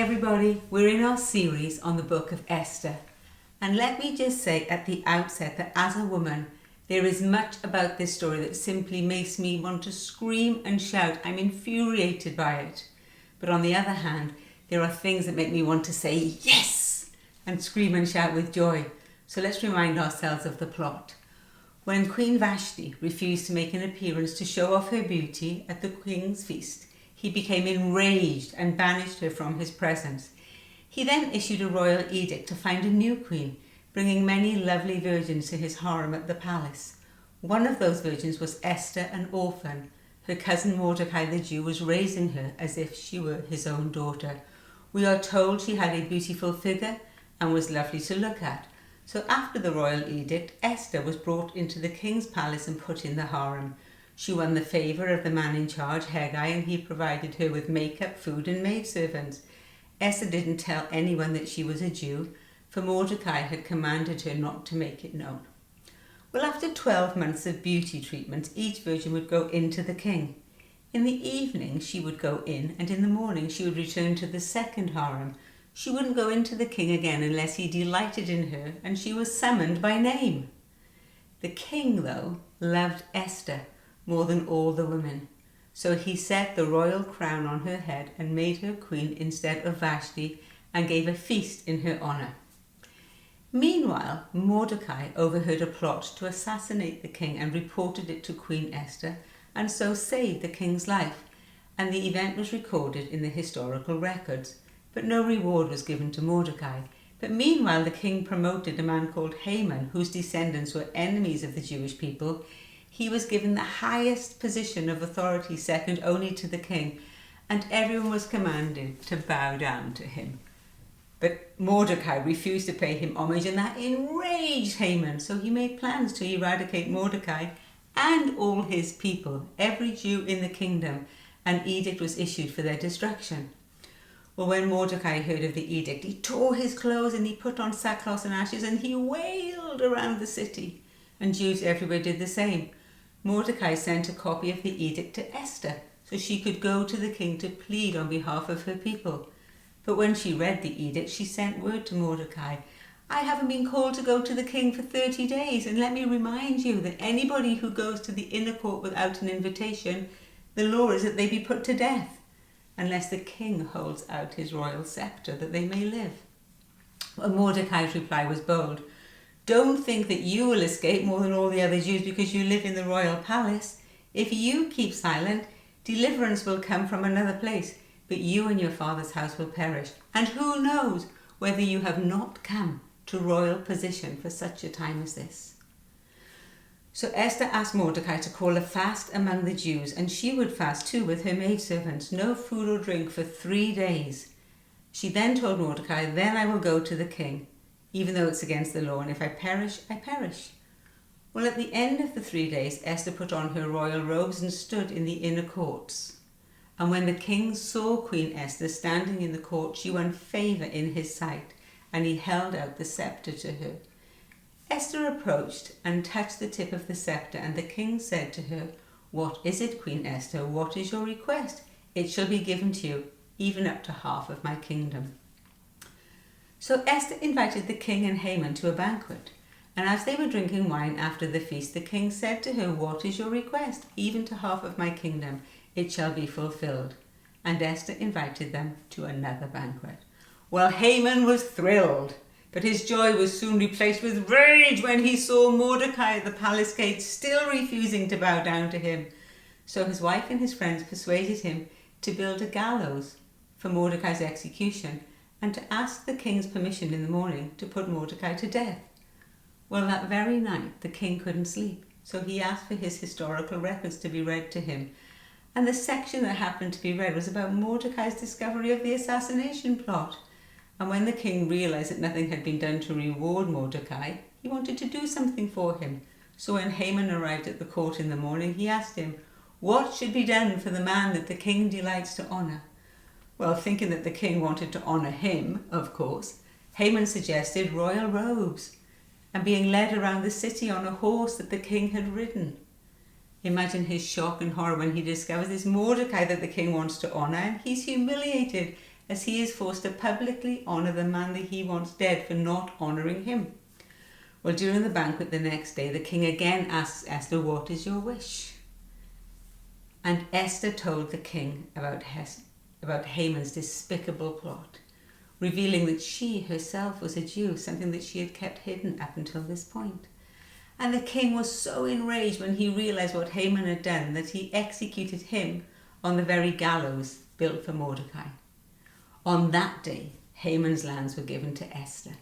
everybody, we're in our series on the book of Esther. And let me just say at the outset that as a woman, there is much about this story that simply makes me want to scream and shout. I'm infuriated by it. But on the other hand, there are things that make me want to say yes and scream and shout with joy. So let's remind ourselves of the plot. When Queen Vashti refused to make an appearance to show off her beauty at the king's feast, he became enraged and banished her from his presence. He then issued a royal edict to find a new queen, bringing many lovely virgins to his harem at the palace. One of those virgins was Esther, an orphan. Her cousin Mordecai the Jew was raising her as if she were his own daughter. We are told she had a beautiful figure and was lovely to look at. So after the royal edict, Esther was brought into the king's palace and put in the harem. She won the favour of the man in charge, Haggai, and he provided her with makeup, food and maidservants. Esther didn't tell anyone that she was a Jew, for Mordecai had commanded her not to make it known. Well, after 12 months of beauty treatment, each virgin would go into the king. In the evening she would go in, and in the morning she would return to the second harem. She wouldn't go into the king again unless he delighted in her and she was summoned by name. The king, though, loved Esther more than all the women. So he set the royal crown on her head and made her queen instead of Vashti and gave a feast in her honour. Meanwhile, Mordecai overheard a plot to assassinate the king and reported it to Queen Esther, and so saved the king's life, and the event was recorded in the historical records. But no reward was given to Mordecai. But meanwhile, the king promoted a man called Haman, whose descendants were enemies of the Jewish people. He was given the highest position of authority, second only to the king, and everyone was commanded to bow down to him. But Mordecai refused to pay him homage, and that enraged Haman. So he made plans to eradicate Mordecai and all his people, every Jew in the kingdom. An edict was issued for their destruction. Well, when Mordecai heard of the edict, he tore his clothes and he put on sackcloth and ashes and he wailed around the city. And Jews everywhere did the same. Mordecai sent a copy of the edict to Esther so she could go to the king to plead on behalf of her people. But when she read the edict, she sent word to Mordecai, I haven't been called to go to the king for 30 days, and let me remind you that anybody who goes to the inner court without an invitation, the law is that they be put to death, unless the king holds out his royal scepter that they may live. Well, Mordecai's reply was bold. Don't think that you will escape more than all the other Jews because you live in the royal palace. If you keep silent, deliverance will come from another place, but you and your father's house will perish. And who knows whether you have not come to royal position for such a time as this. So Esther asked Mordecai to call a fast among the Jews, and she would fast too with her maidservants, no food or drink for 3 days. She then told Mordecai, then I will go to the king, even though it's against the law, and if I perish, I perish. Well, at the end of the 3 days, Esther put on her royal robes and stood in the inner courts. And when the king saw Queen Esther standing in the court, she won favour in his sight, and he held out the scepter to her. Esther approached and touched the tip of the scepter, and the king said to her, What is it, Queen Esther? What is your request? It shall be given to you, even up to half of my kingdom. So Esther invited the king and Haman to a banquet, and as they were drinking wine after the feast, the king said to her, What is your request? Even to half of my kingdom, it shall be fulfilled. And Esther invited them to another banquet. Well, Haman was thrilled, but his joy was soon replaced with rage when he saw Mordecai at the palace gate still refusing to bow down to him. So his wife and his friends persuaded him to build a gallows for Mordecai's execution and to ask the king's permission in the morning to put Mordecai to death. Well, that very night the king couldn't sleep, so he asked for his historical records to be read to him. And the section that happened to be read was about Mordecai's discovery of the assassination plot. And when the king realized that nothing had been done to reward Mordecai, he wanted to do something for him. So when Haman arrived at the court in the morning, he asked him, What should be done for the man that the king delights to honour? Well, thinking that the king wanted to honour him, of course, Haman suggested royal robes and being led around the city on a horse that the king had ridden. Imagine his shock and horror when he discovers it's Mordecai that the king wants to honour, and he's humiliated as he is forced to publicly honour the man that he wants dead for not honouring him. Well, during the banquet the next day, the king again asks Esther, "What is your wish?" And Esther told the king about Haman's despicable plot, revealing that she herself was a Jew, something that she had kept hidden up until this point. And the king was so enraged when he realised what Haman had done that he executed him on the very gallows built for Mordecai. On that day, Haman's lands were given to Esther,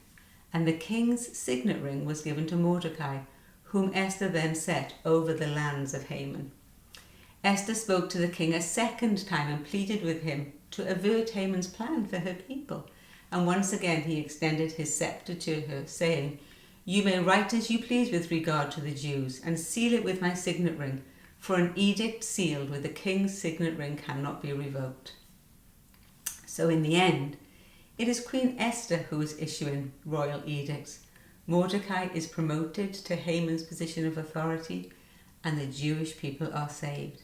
and the king's signet ring was given to Mordecai, whom Esther then set over the lands of Haman. Esther spoke to the king a second time and pleaded with him to avert Haman's plan for her people. And once again he extended his scepter to her, saying, "You may write as you please with regard to the Jews, and seal it with my signet ring, for an edict sealed with the king's signet ring cannot be revoked." So in the end, it is Queen Esther who is issuing royal edicts. Mordecai is promoted to Haman's position of authority, and the Jewish people are saved.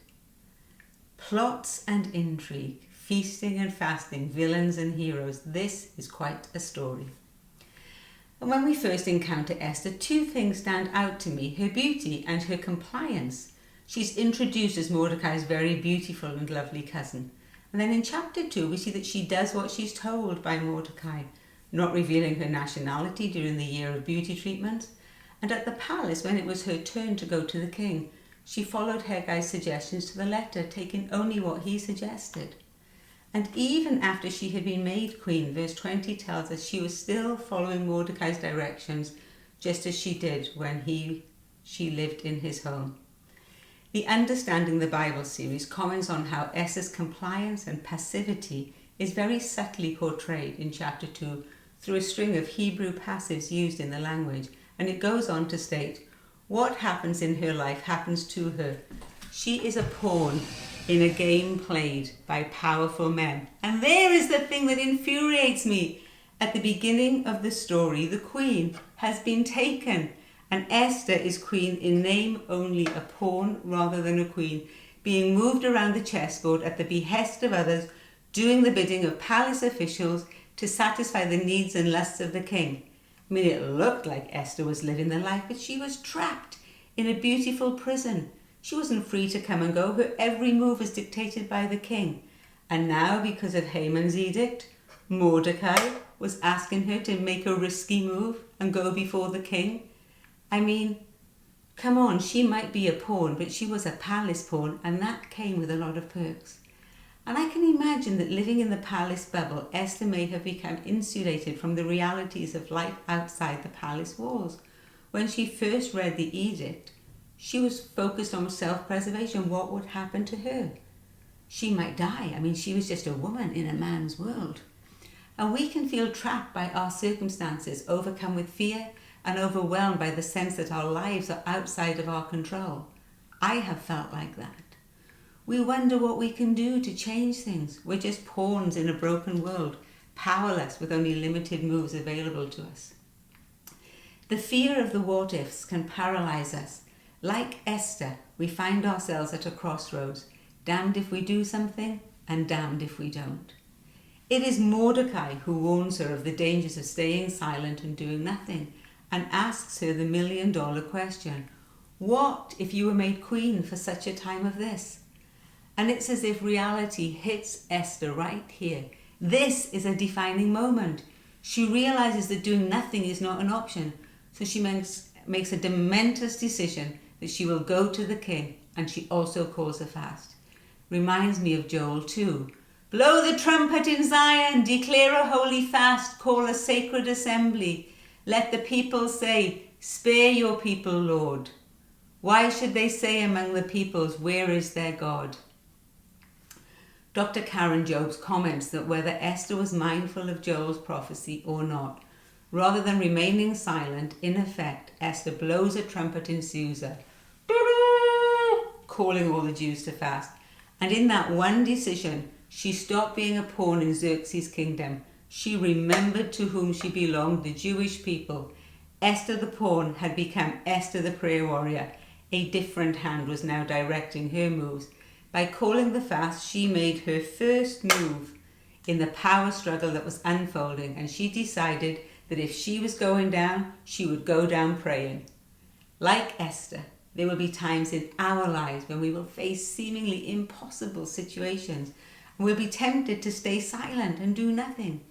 Plots and intrigue, feasting and fasting, villains and heroes, this is quite a story. And when we first encounter Esther, two things stand out to me: her beauty and her compliance. She's introduced as Mordecai's very beautiful and lovely cousin. And then in chapter 2, we see that she does what she's told by Mordecai, not revealing her nationality during the year of beauty treatment. And at the palace, when it was her turn to go to the king, she followed Heggai's suggestions to the letter, taking only what he suggested. And even after she had been made queen, verse 20 tells us she was still following Mordecai's directions, just as she did when she lived in his home. The Understanding the Bible series comments on how Esther's compliance and passivity is very subtly portrayed in chapter 2 through a string of Hebrew passives used in the language, and it goes on to state, what happens in her life happens to her. She is a pawn in a game played by powerful men. And there is the thing that infuriates me. At the beginning of the story, the queen has been taken, and Esther is queen in name only, a pawn rather than a queen, being moved around the chessboard at the behest of others, doing the bidding of palace officials to satisfy the needs and lusts of the king. I mean, it looked like Esther was living the life, but she was trapped in a beautiful prison. She wasn't free to come and go. Her every move was dictated by the king. And now, because of Haman's edict, Mordecai was asking her to make a risky move and go before the king. I mean, come on, she might be a pawn, but she was a palace pawn, and that came with a lot of perks. And I can imagine that living in the palace bubble, Esther may have become insulated from the realities of life outside the palace walls. When she first read the edict, she was focused on self-preservation. What would happen to her? She might die. I mean, she was just a woman in a man's world. And we can feel trapped by our circumstances, overcome with fear, and overwhelmed by the sense that our lives are outside of our control. I have felt like that. We wonder what we can do to change things. We're just pawns in a broken world, powerless with only limited moves available to us. The fear of the what-ifs can paralyze us. Like Esther, we find ourselves at a crossroads, damned if we do something and damned if we don't. It is Mordecai who warns her of the dangers of staying silent and doing nothing, and asks her the million-dollar question, what if you were made queen for such a time of this? And it's as if reality hits Esther right here. This is a defining moment. She realizes that doing nothing is not an option, so she makes a momentous decision that she will go to the king, and she also calls a fast. Reminds me of Joel 2. Blow the trumpet in Zion, declare a holy fast, call a sacred assembly. Let the people say, spare your people, Lord. Why should they say among the peoples, where is their God? Dr. Karen Jobes comments that whether Esther was mindful of Joel's prophecy or not, rather than remaining silent, in effect, Esther blows a trumpet in Susa, calling all the Jews to fast. And in that one decision, she stopped being a pawn in Xerxes' kingdom. She remembered to whom she belonged, the Jewish people. Esther the pawn had become Esther the prayer warrior. A different hand was now directing her moves. By calling the fast, she made her first move in the power struggle that was unfolding, and she decided that if she was going down, she would go down praying. Like Esther, there will be times in our lives when we will face seemingly impossible situations and we'll be tempted to stay silent and do nothing.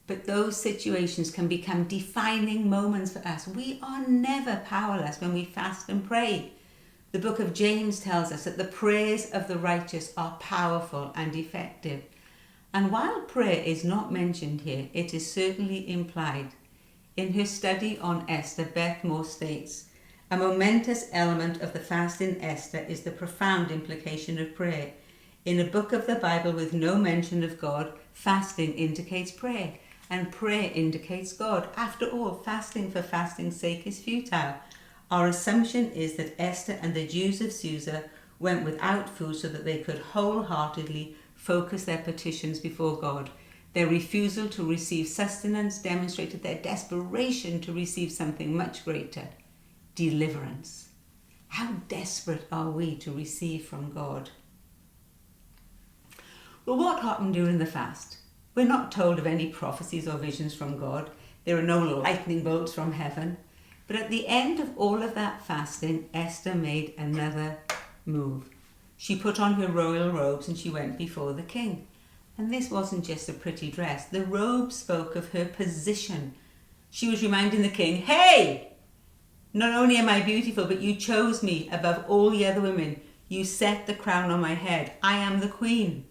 But those situations can become defining moments for us. We are never powerless when we fast and pray. The book of James tells us that the prayers of the righteous are powerful and effective. And while prayer is not mentioned here, it is certainly implied. In her study on Esther, Beth Moore states, a momentous element of the fast in Esther is the profound implication of prayer. In a book of the Bible with no mention of God, fasting indicates prayer, and prayer indicates God. After all, fasting for fasting's sake is futile. Our assumption is that Esther and the Jews of Susa went without food so that they could wholeheartedly focus their petitions before God. Their refusal to receive sustenance demonstrated their desperation to receive something much greater, deliverance. How desperate are we to receive from God? Well, what happened during the fast? We're not told of any prophecies or visions from God. There are no lightning bolts from heaven. But at the end of all of that fasting, Esther made another move. She put on her royal robes and she went before the king. And this wasn't just a pretty dress. The robe spoke of her position. She was reminding the king, hey, not only am I beautiful, but you chose me above all the other women. You set the crown on my head. I am the queen.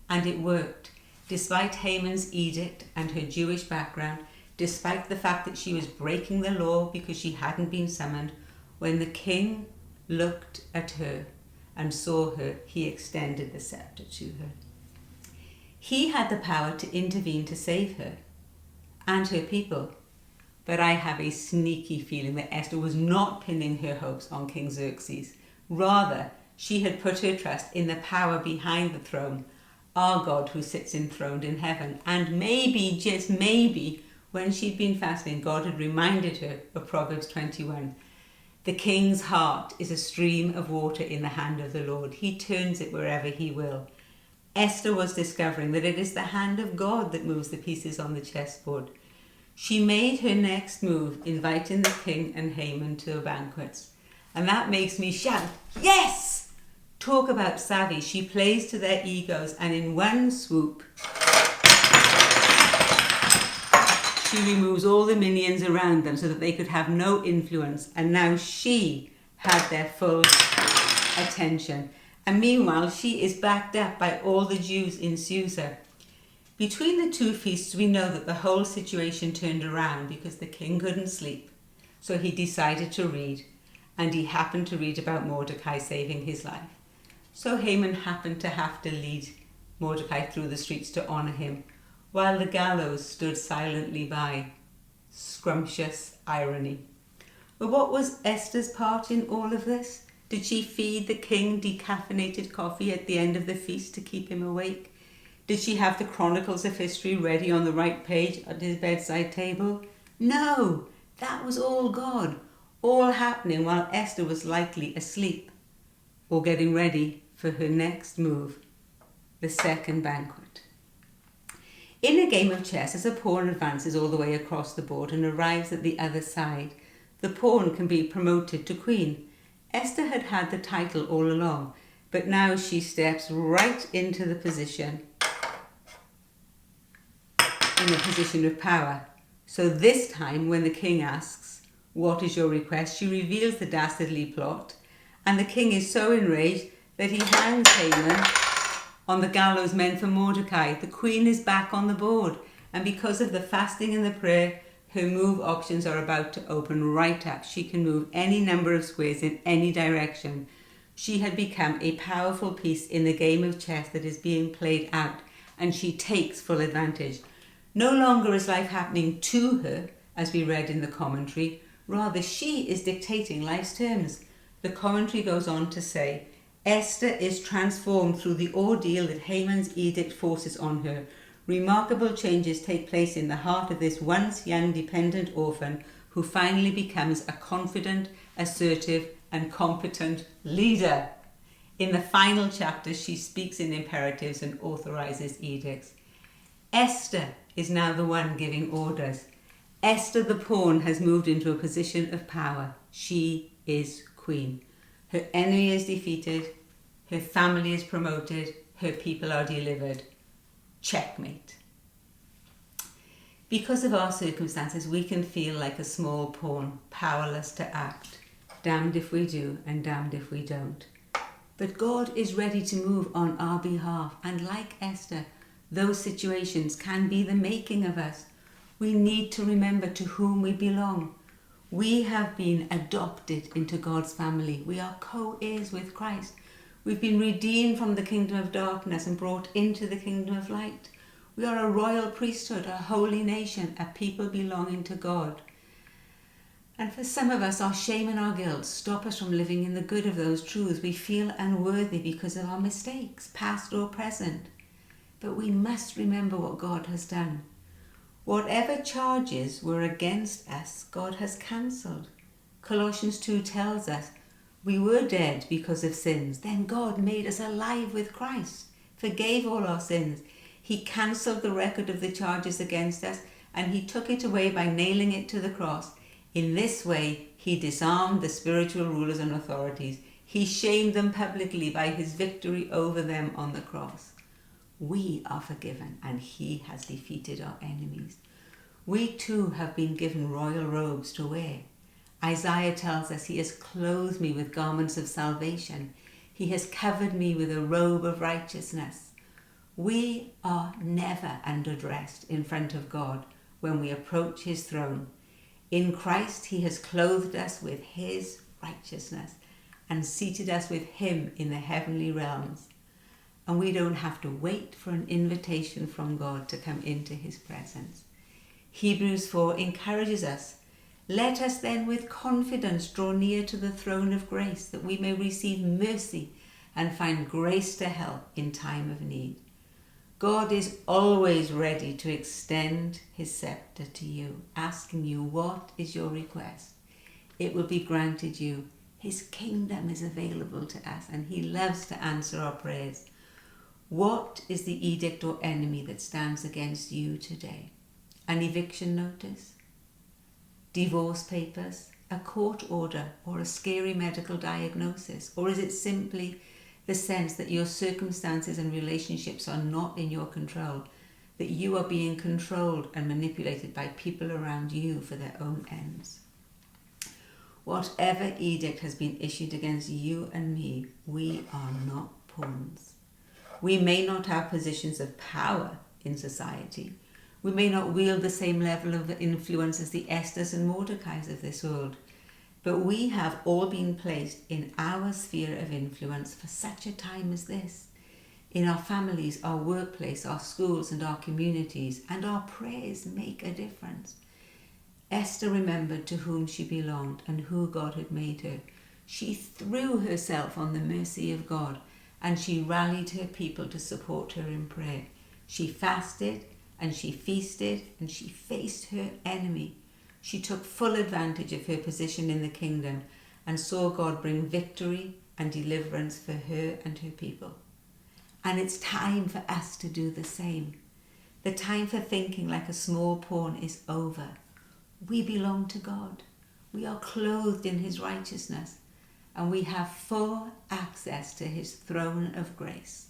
And it worked. Despite Haman's edict and her Jewish background, despite the fact that she was breaking the law because she hadn't been summoned, when the king looked at her and saw her, he extended the scepter to her. He had the power to intervene to save her and her people. But I have a sneaky feeling that Esther was not pinning her hopes on King Xerxes. Rather, she had put her trust in the power behind the throne, our God who sits enthroned in heaven. And maybe, just maybe, when she'd been fasting, God had reminded her of Proverbs 21. The king's heart is a stream of water in the hand of the Lord. He turns it wherever he will. Esther was discovering that it is the hand of God that moves the pieces on the chessboard. She made her next move, inviting the king and Haman to a banquet. And that makes me shout, yes! Talk about savvy. She plays to their egos, and in one swoop, she removes all the minions around them so that they could have no influence. And now she had their full attention. And meanwhile, she is backed up by all the Jews in Susa. Between the two feasts, we know that the whole situation turned around because the king couldn't sleep. So he decided to read, and he happened to read about Mordecai saving his life. So Haman happened to have to lead Mordecai through the streets to honour him, while the gallows stood silently by. Scrumptious irony. But what was Esther's part in all of this? Did she feed the king decaffeinated coffee at the end of the feast to keep him awake? Did she have the chronicles of history ready on the right page at his bedside table? No, that was all God, all happening while Esther was likely asleep or getting ready for her next move, the second banquet. In a game of chess, as a pawn advances all the way across the board and arrives at the other side, the pawn can be promoted to queen. Esther had had the title all along, but now she steps right into the position, in a position of power. So this time, when the king asks, what is your request, she reveals the dastardly plot, and the king is so enraged that he hangs Haman on the gallows meant for Mordecai. The queen is back on the board, and because of the fasting and the prayer, her move options are about to open right up. She can move any number of squares in any direction. She had become a powerful piece in the game of chess that is being played out, and she takes full advantage. No longer is life happening to her, as we read in the commentary. Rather, she is dictating life's terms. The commentary goes on to say, Esther is transformed through the ordeal that Haman's edict forces on her. Remarkable changes take place in the heart of this once young dependent orphan who finally becomes a confident, assertive and competent leader. In the final chapter, she speaks in imperatives and authorizes edicts. Esther is now the one giving orders. Esther the pawn has moved into a position of power. She is queen. Her enemy is defeated. Her family is promoted. Her people are delivered. Checkmate. Because of our circumstances, we can feel like a small pawn, powerless to act. Damned if we do and damned if we don't. But God is ready to move on our behalf. And like Esther, those situations can be the making of us. We need to remember to whom we belong. We have been adopted into God's family. We are co-heirs with Christ. We've been redeemed from the kingdom of darkness and brought into the kingdom of light. We are a royal priesthood, a holy nation, a people belonging to God. And for some of us, our shame and our guilt stop us from living in the good of those truths. We feel unworthy because of our mistakes, past or present. But we must remember what God has done. Whatever charges were against us, God has cancelled. Colossians 2 tells us, we were dead because of sins. Then God made us alive with Christ, forgave all our sins. He cancelled the record of the charges against us, and he took it away by nailing it to the cross. In this way, he disarmed the spiritual rulers and authorities. He shamed them publicly by his victory over them on the cross. We are forgiven, and he has defeated our enemies. We too have been given royal robes to wear. Isaiah tells us he has clothed me with garments of salvation. He has covered me with a robe of righteousness. We are never underdressed in front of God when we approach his throne. In Christ, he has clothed us with his righteousness and seated us with him in the heavenly realms. And we don't have to wait for an invitation from God to come into his presence. Hebrews 4 encourages us, let us then with confidence draw near to the throne of grace, that we may receive mercy and find grace to help in time of need. God is always ready to extend his scepter to you, asking you, what is your request? It will be granted you. His kingdom is available to us, and he loves to answer our prayers. What is the edict or enemy that stands against you today? An eviction notice? Divorce papers? A court order? Or a scary medical diagnosis? Or is it simply the sense that your circumstances and relationships are not in your control, that you are being controlled and manipulated by people around you for their own ends? Whatever edict has been issued against you and me, we are not pawns. We may not have positions of power in society. We may not wield the same level of influence as the Esthers and Mordecais of this world. But we have all been placed in our sphere of influence for such a time as this. In our families, our workplace, our schools and our communities, and our prayers make a difference. Esther remembered to whom she belonged and who God had made her. She threw herself on the mercy of God, and she rallied her people to support her in prayer. She fasted and she feasted and she faced her enemy. She took full advantage of her position in the kingdom and saw God bring victory and deliverance for her and her people. And it's time for us to do the same. The time for thinking like a small pawn is over. We belong to God. We are clothed in his righteousness, and we have full access to his throne of grace.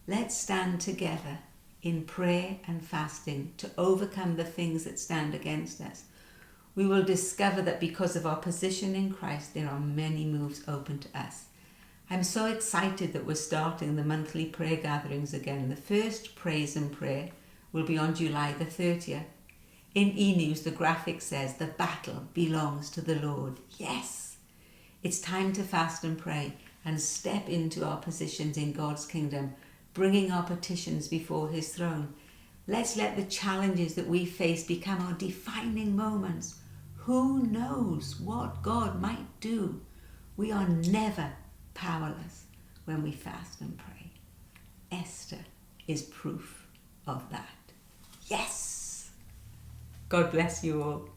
Let's stand together in prayer and fasting to overcome the things that stand against us. We will discover that because of our position in Christ, there are many moves open to us. I'm so excited that we're starting the monthly prayer gatherings again. The first praise and prayer will be on July the 30th. In e-news, the graphic says, the battle belongs to the Lord. Yes, it's time to fast and pray and step into our positions in God's kingdom, bringing our petitions before his throne. Let's let the challenges that we face become our defining moments. Who knows what God might do? We are never powerless when we fast and pray. Esther is proof of that. Yes! God bless you all.